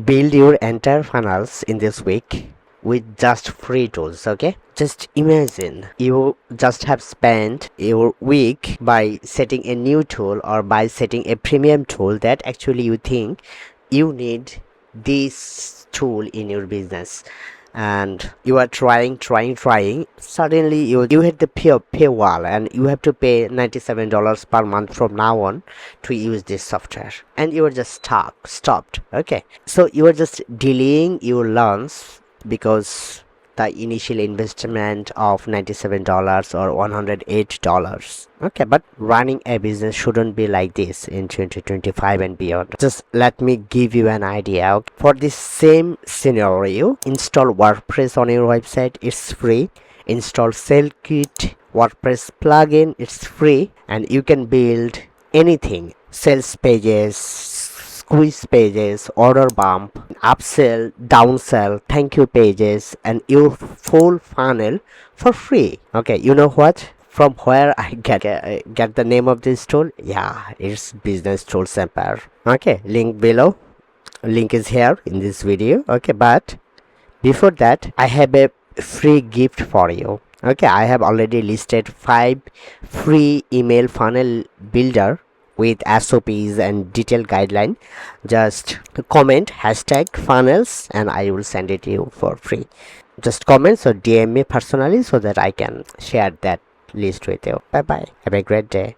build your entire funnels in this week with just free tools. Okay, just imagine you just have spent your week by setting a new tool or by setting a premium tool that actually you think you need this tool in your business, and you are trying. Suddenly you hit the paywall and you have to pay $97 per month from now on to use this software, and you are just stopped. Okay, so you are just delaying your launch because the initial investment of $97 or $108. Okay, but running a business shouldn't be like this in 2025 and beyond. Just let me give you an idea. Okay? For this same scenario, install WordPress on your website, it's free. Install SellKit WordPress plugin, it's free, and you can build anything: sales pages, quiz pages, order bump, upsell, downsell, thank you pages, and your full funnel for free. Okay, you know what? From where I get the name of this tool? Yeah, it's Business Tools Empire. Okay, link below. Link is here in this video. Okay, but before that, I have a free gift for you. Okay, I have already listed 5 free email funnel builder with SOPs and detailed guideline. Just comment #funnels and I will send it to you for free. Just comment or DM me personally so that I can share that list with you. Bye bye. Have a great day.